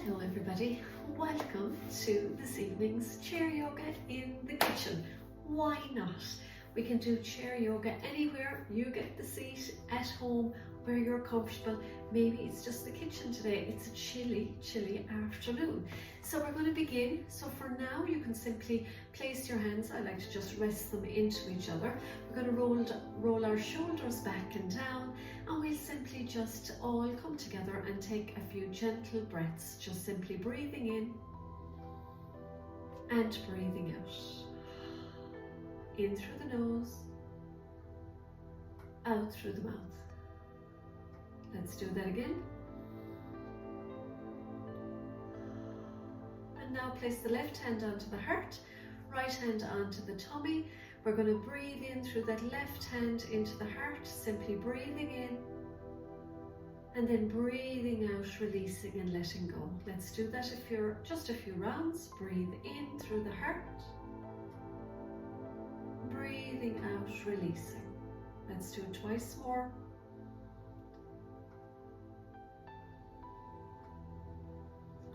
Hello everybody, welcome to this evening's chair yoga in the kitchen. Why not? We can do chair yoga anywhere. You get the seat at home where you're comfortable. Maybe it's just the kitchen today. It's a chilly afternoon. So we're going to begin. So for now you can simply place your hands. I like to just rest them into each other. We're going to roll our shoulders back and down, and we'll simply just all come together and take a few gentle breaths, just simply breathing in and breathing out. In through the nose, out through the mouth. Let's do that again. And now place the left hand onto the heart, right hand onto the tummy. We're going to breathe in through that left hand into the heart, simply breathing in and then breathing out, releasing and letting go. Let's do that just a few rounds. Breathe in through the heart, breathing out, releasing. Let's do it twice more.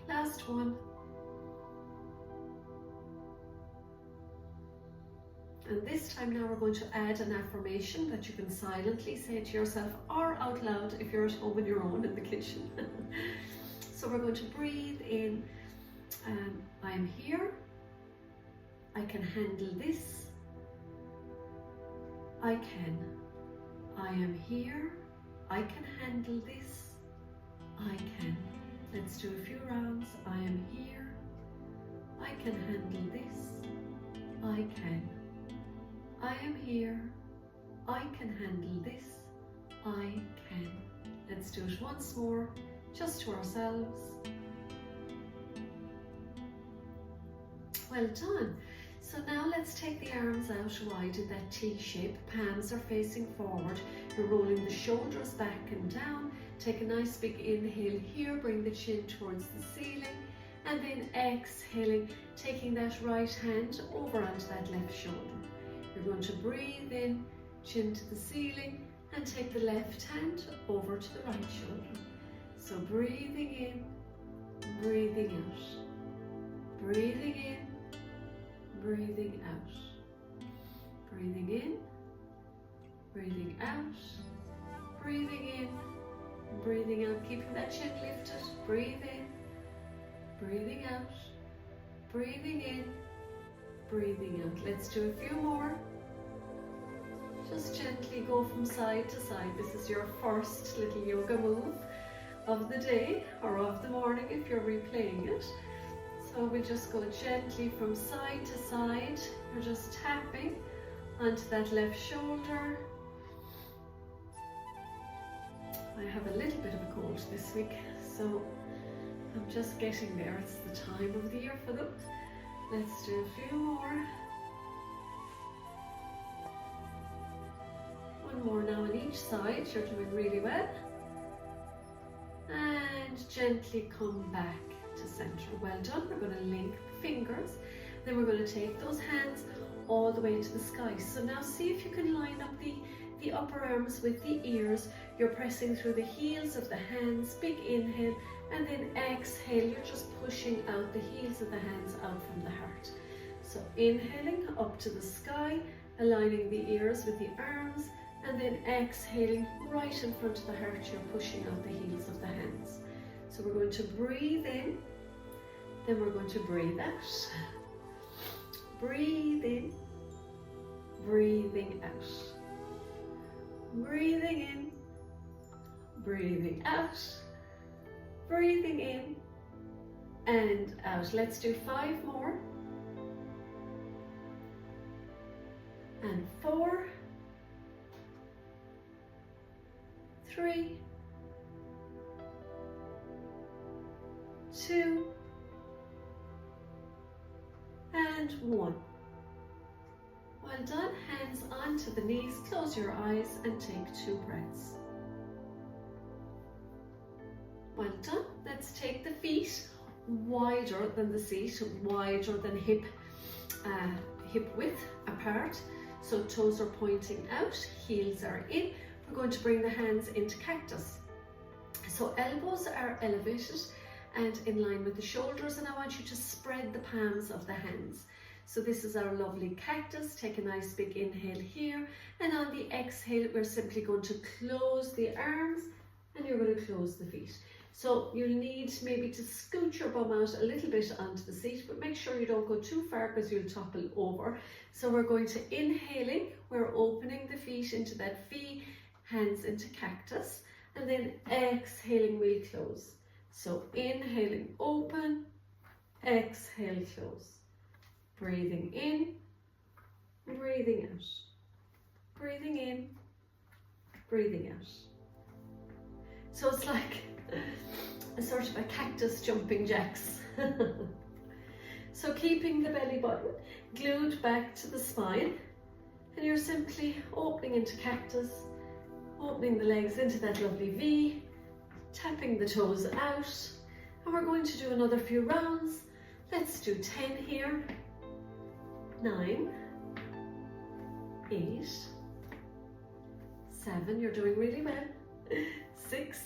Last one. And this time now we're going to add an affirmation that you can silently say to yourself or out loud if you're at home on your own in the kitchen. So we're going to breathe in, I'm here, I can handle this, I am here, I can handle this, I can. Let's do a few rounds. I am here, I can handle this, I can. I am here, I can handle this, I can. Let's do it once more, just to ourselves. Well done. So now let's take the arms out wide in that T shape. Palms are facing forward. You're rolling the shoulders back and down. Take a nice big inhale here, bring the chin towards the ceiling, and then exhaling, taking that right hand over onto that left shoulder. You're going to breathe in, chin to the ceiling, and take the left hand over to the right shoulder. So breathing in, breathing out, breathing in, breathing out, breathing in, breathing out, breathing in, breathing out, keeping that chin lifted. Breathe in, breathing out, breathing in, breathing out. Let's do a few more. Just gently go from side to side. This is your first little yoga move of the day or of the morning if you're replaying it. So we just go gently from side to side. You're just tapping onto that left shoulder. I have a little bit of a cold this week, so I'm just getting there. It's the time of the year for them. Let's do a few more. One more now on each side. You're doing really well. And gently come back to center. Well done. We're going to link the fingers. Then we're going to take those hands all the way into the sky. So now see if you can line up the upper arms with the ears. You're pressing through the heels of the hands. Big inhale. And then exhale, you're just pushing out the heels of the hands out from the heart. So inhaling up to the sky, aligning the ears with the arms, and then exhaling right in front of the heart, you're pushing out the heels of the hands. So we're going to breathe in, then we're going to breathe out. Breathe in, breathing out. Breathing in, breathing out. Breathing in and out. Let's do 5 more. And 4, 3, 2, and 1. Well done. Hands onto the knees. Close your eyes and take 2 breaths. Well done. Let's take the feet wider than the seat, wider than hip width apart. So toes are pointing out, heels are in. We're going to bring the hands into cactus. So elbows are elevated and in line with the shoulders, and I want you to spread the palms of the hands. So this is our lovely cactus. Take a nice big inhale here, and on the exhale we're simply going to close the arms and you're going to close the feet. So you'll need maybe to scoot your bum out a little bit onto the seat, but make sure you don't go too far because you'll topple over. So we're going to inhaling, we're opening the feet into that V, hands into cactus, and then exhaling we'll close. So inhaling, open, exhale, close. Breathing in, breathing out. Breathing in, breathing out. So it's like a sort of a cactus jumping jacks. So keeping the belly button glued back to the spine, and you're simply opening into cactus, opening the legs into that lovely V, tapping the toes out, and we're going to do another few rounds. Let's do 10 here. 9, 8, 7, you're doing really well. 6,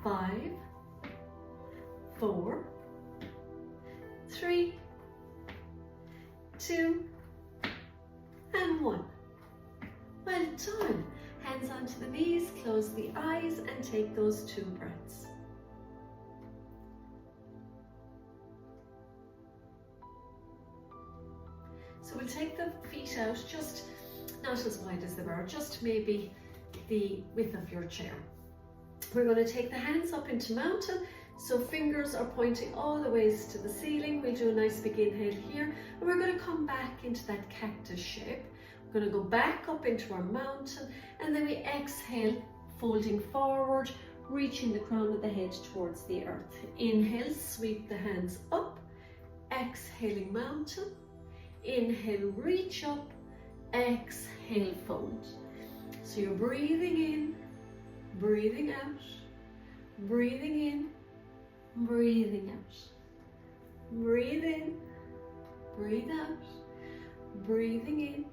5, 4, 3, 2, and 1. Well done. Hands onto the knees, close the eyes and take those 2 breaths. So we'll take the feet out, just not as wide as they were, just maybe the width of your chair. We're going to take the hands up into mountain, so fingers are pointing all the ways to the ceiling. We'll do a nice big inhale here, and we're going to come back into that cactus shape. We're going to go back up into our mountain, and then we exhale, folding forward, reaching the crown of the head towards the earth. Inhale, sweep the hands up, exhaling mountain. Inhale, reach up, exhale, fold. So you're breathing in, breathing out, breathing in, breathing out. Breathe in, breathe out, breathing in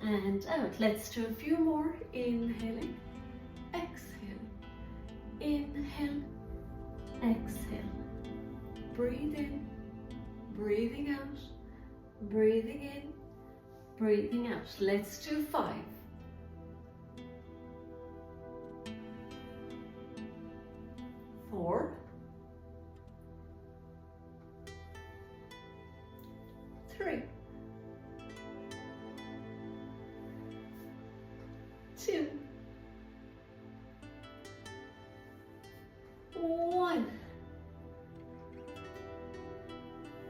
and out. Let's do a few more. Inhaling, exhale, inhale, exhale. Breathe in, breathing out, breathing in, breathing out. Let's do 5. 4. 3. 2. 1.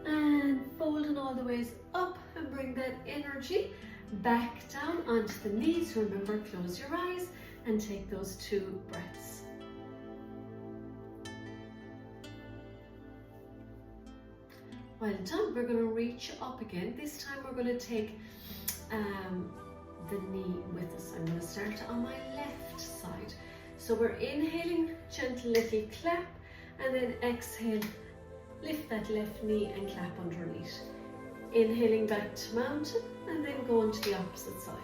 And folding all the ways up and bring that energy back down onto the knees. Remember, close your eyes and take those 2 breaths. Well done. We're going to reach up again. This time we're going to take the knee with us. I'm going to start on my left side. So we're inhaling, gentle little clap, and then exhale, lift that left knee and clap underneath. Inhaling back to mountain and then going to the opposite side.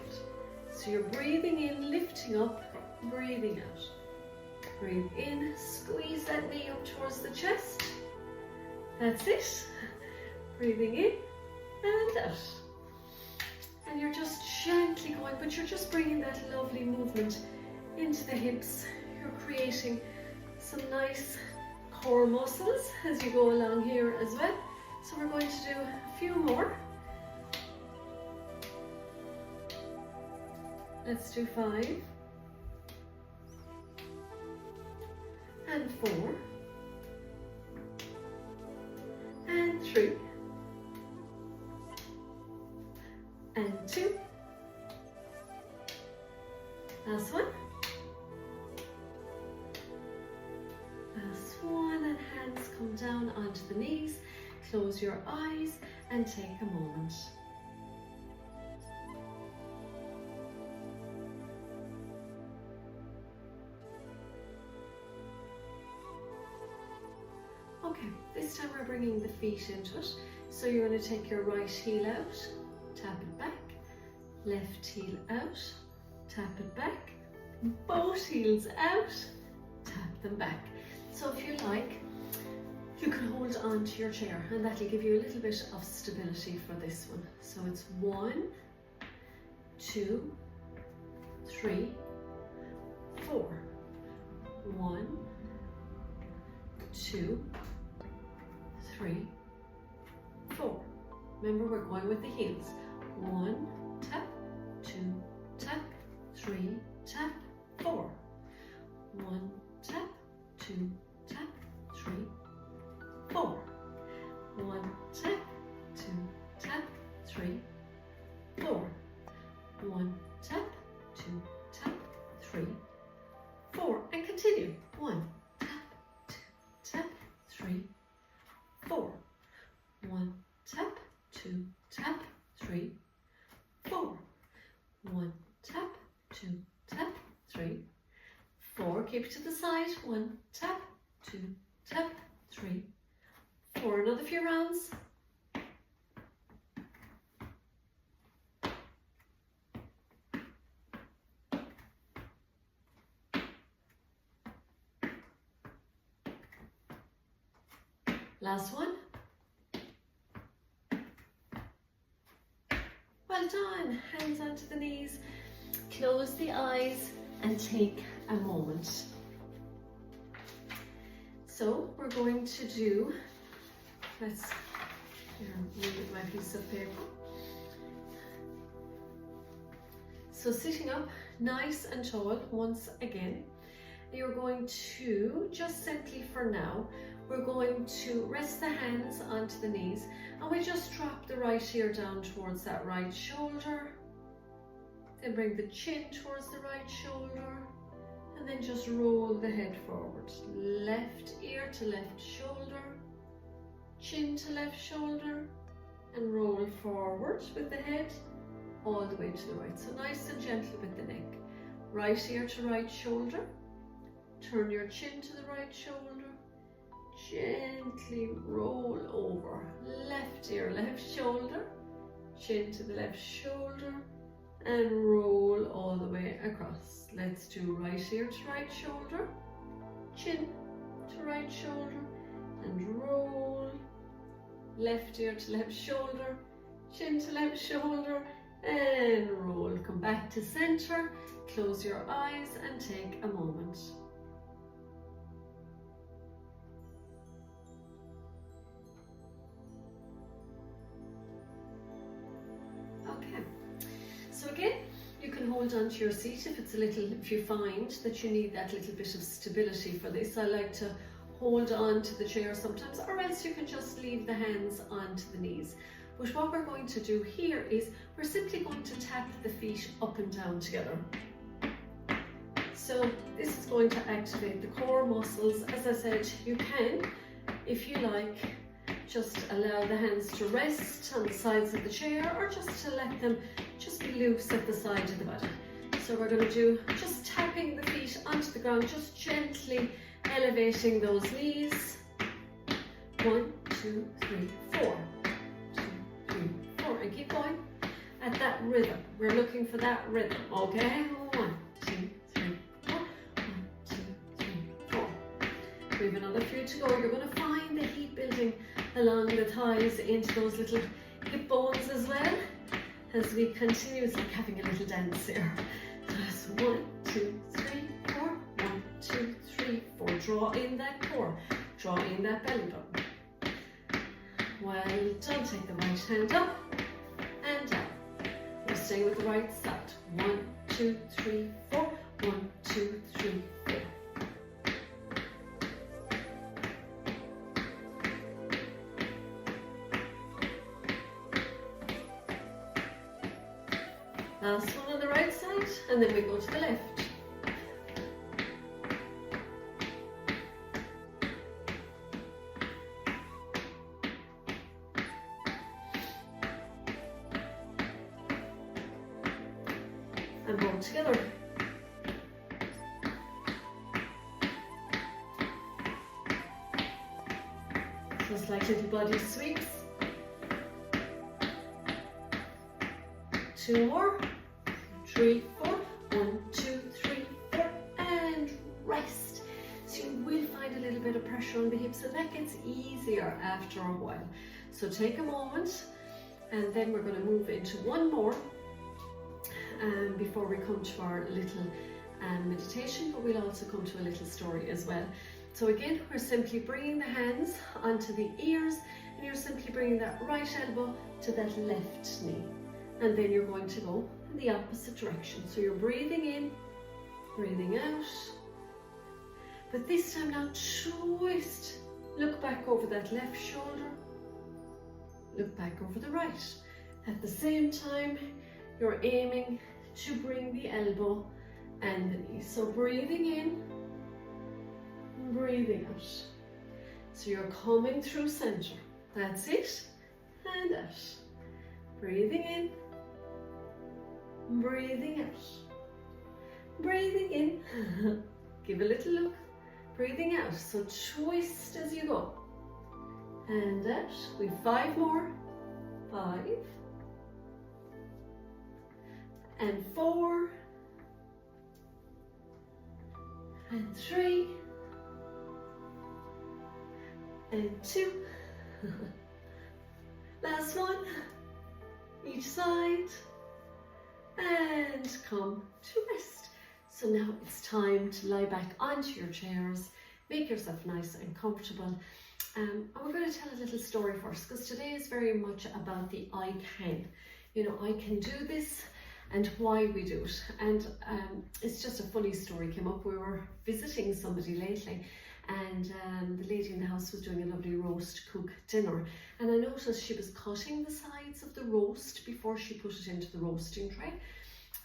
So you're breathing in, lifting up, breathing out. Breathe in, squeeze that knee up towards the chest. That's it. Breathing in and out. And you're just gently going, but you're just bringing that lovely movement into the hips. You're creating some nice core muscles as you go along here as well. So we're going to do a few more. Let's do 5 and 4 and 3 and 2. Last one. Last one, and hands come down onto the knees. Close your eyes and take a moment. Okay, this time we're bringing the feet into it. So you're going to take your right heel out, tap it back, left heel out, tap it back, both heels out, tap them back. So So if you like, you can hold on to your chair and that'll give you a little bit of stability for this one. So it's 1, 2, 3, 4. 1, 2, 3, 4. Remember, we're going with the heels. 1, tap, 2, tap, 3, tap, 4. 1, tap, 2, tap, 3, 4. 1, tap, 2, tap, 3, 4. 1, tap, 2, tap, 3, 4. And continue. 1, tap, 2, tap, 3, 4. 1, tap, 2, tap, 3, 4. 1, tap, 2, tap, 3, 4. Keep it to the side. 1, tap, 2, tap, 3, 4. Another few rounds. Last one. Well done. Hands onto the knees. Close the eyes and take a moment. So we're going to do, let's move my piece of paper. So sitting up nice and tall once again. You're going to, just simply for now, we're going to rest the hands onto the knees and we just drop the right ear down towards that right shoulder. Then bring the chin towards the right shoulder and then just roll the head forward. Left ear to left shoulder, chin to left shoulder, and roll forward with the head all the way to the right. So nice and gentle with the neck. Right ear to right shoulder, turn your chin to the right shoulder, gently roll over. Left ear, left shoulder, chin to the left shoulder, and roll all the way across. Let's do right ear to right shoulder, chin to right shoulder, and roll. Left ear to left shoulder, chin to left shoulder, and roll. Come back to center, close your eyes and take a moment. Okay, so again, you can hold on to your seat if you find that you need that little bit of stability for this. I like to hold on to the chair sometimes, or else you can just leave the hands onto the knees. But what we're going to do here is we're simply going to tap the feet up and down together. So this is going to activate the core muscles. As I said, you can, if you like, just allow the hands to rest on the sides of the chair, or just to let them just be loose at the side of the body. So we're going to do just tapping the feet onto the ground, just gently elevating those knees. 1, 2, 3, 4. 2, 3, 4. And keep going at that rhythm. We're looking for that rhythm, okay? 1, 2, 3, 4. 1, 2, 3, 4. We have another few to go. You're going to find the heat building along the thighs into those little hip bones as well as we continue. It's like having a little dance here. So that's 1, 2, 3, 4. 1, 2, 3, 4. Draw in that core. Draw in that belly button. Well done. Take the right hand up and down. We're staying with the right side. 1, 2, 3, 4. 1, 2, 3, 4. Last one on the right side, and then we go to the left. And both together. Just like little body sweeps. 2 more. 3, 4. 1, 2, 3, 4. And rest. So you will find a little bit of pressure on the hips, and that gets easier after a while. So take a moment, and then we're going to move into one more before we come to our little meditation, but we'll also come to a little story as well. So again, we're simply bringing the hands onto the ears, and you're simply bringing that right elbow to that left knee. And then you're going to go in the opposite direction. So you're breathing in, breathing out. But this time now, twist. Look back over that left shoulder. Look back over the right. At the same time, you're aiming to bring the elbow and the knee. So breathing in, breathing out. So you're coming through center. That's it. And out. Breathing in, breathing out. Breathing in. Give a little look. Breathing out. So twist as you go. And out. We've 5 more. 5. And 4. And 3. And 2. Last one. Each side. And come to rest. So now it's time to lie back onto your chairs. Make yourself nice and comfortable. And we're going to tell a little story first, because today is very much about the I can. You know, I can do this, and why we do it. And it's just a funny story came up. We were visiting somebody lately, and the lady in the house was doing a lovely roast cook dinner, and I noticed she was cutting the sides of the roast before she put it into the roasting tray.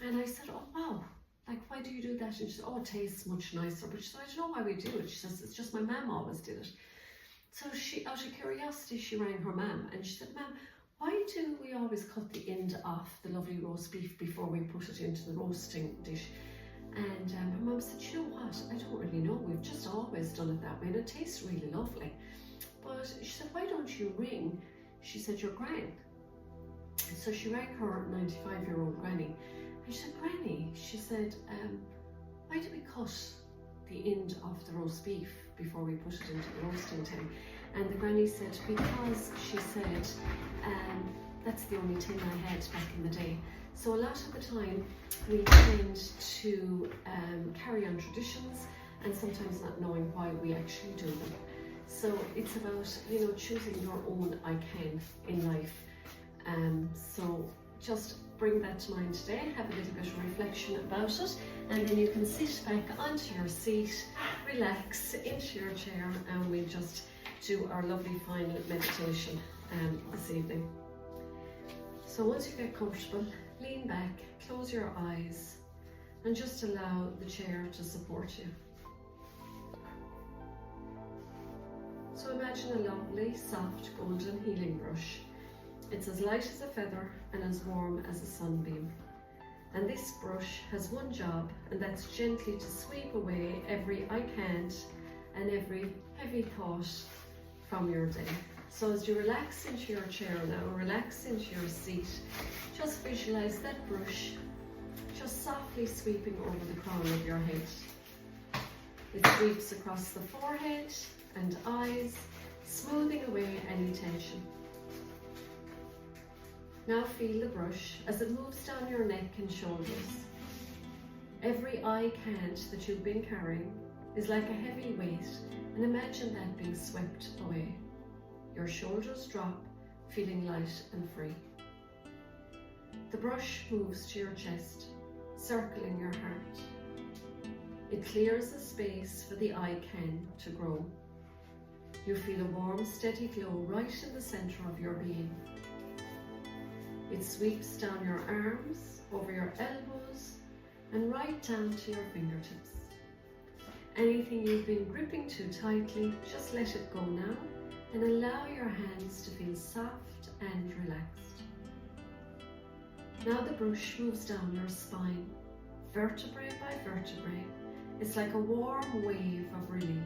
And I said, oh wow, like, why do you do that? And she said, oh, it tastes much nicer. But she said, I don't know why we do it. She says, it's just my mum always did it. So she, out of curiosity, she rang her mum, and she said, Mum, why do we always cut the end off the lovely roast beef before we put it into the roasting dish? And her mum said, you know what, I don't really know, we've just always done it that way, and it tastes really lovely. But she said, why don't you ring, she said, your gran? So she rang her 95-year-old granny, and she said, Granny, she said, why do we cut the end of the roast beef before we put it into the roasting tin? And the granny said, because she said, that's the only tin I had back in the day. So a lot of the time we tend to carry on traditions, and sometimes not knowing why we actually do them. So it's about, you know, choosing your own I can in life. So just bring that to mind today, have a little bit of reflection about it, and then you can sit back onto your seat, relax into your chair, and we'll just do our lovely final meditation this evening. So once you get comfortable, lean back, close your eyes, and just allow the chair to support you. So imagine a lovely, soft, golden healing brush. It's as light as a feather and as warm as a sunbeam. And this brush has one job, and that's gently to sweep away every I can't and every heavy thought from your day. So as you relax into your chair now, relax into your seat, just visualize that brush just softly sweeping over the crown of your head. It sweeps across the forehead and eyes, smoothing away any tension. Now feel the brush as it moves down your neck and shoulders. Every I can't that you've been carrying is like a heavy weight, and imagine that being swept away. Your shoulders drop, feeling light and free. The brush moves to your chest, circling your heart. It clears the space for the I can to grow. You feel a warm, steady glow right in the center of your being. It sweeps down your arms, over your elbows, and right down to your fingertips. Anything you've been gripping too tightly, just let it go now, and allow your hands to feel soft and relaxed. Now the brush moves down your spine, vertebrae by vertebrae. It's like a warm wave of relief,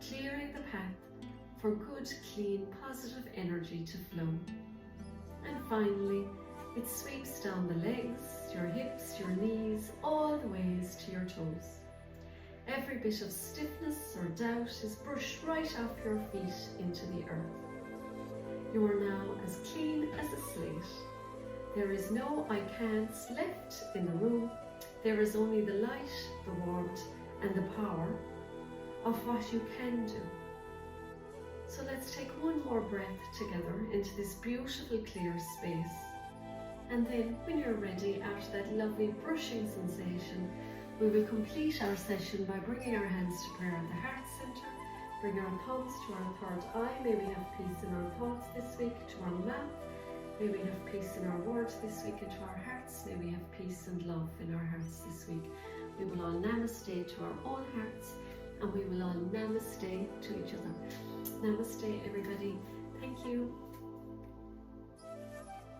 clearing the path for good, clean, positive energy to flow. And finally, it sweeps down the legs, your hips, your knees, all the ways to your toes. Every bit of stiffness or doubt is brushed right off your feet into the earth. You are now as clean as a slate. There is no I can'ts left in the room. There is only the light, the warmth, and the power of what you can do. So let's take one more breath together into this beautiful clear space. And then when you're ready, after that lovely brushing sensation, we will complete our session by bringing our hands to prayer at the heart center. Bring our thumbs to our third eye. May we have peace in our thoughts this week, to our mouth. May we have peace in our words this week, and to our hearts. May we have peace and love in our hearts this week. We will all namaste to our own hearts, and we will all namaste to each other. Namaste, everybody. Thank you.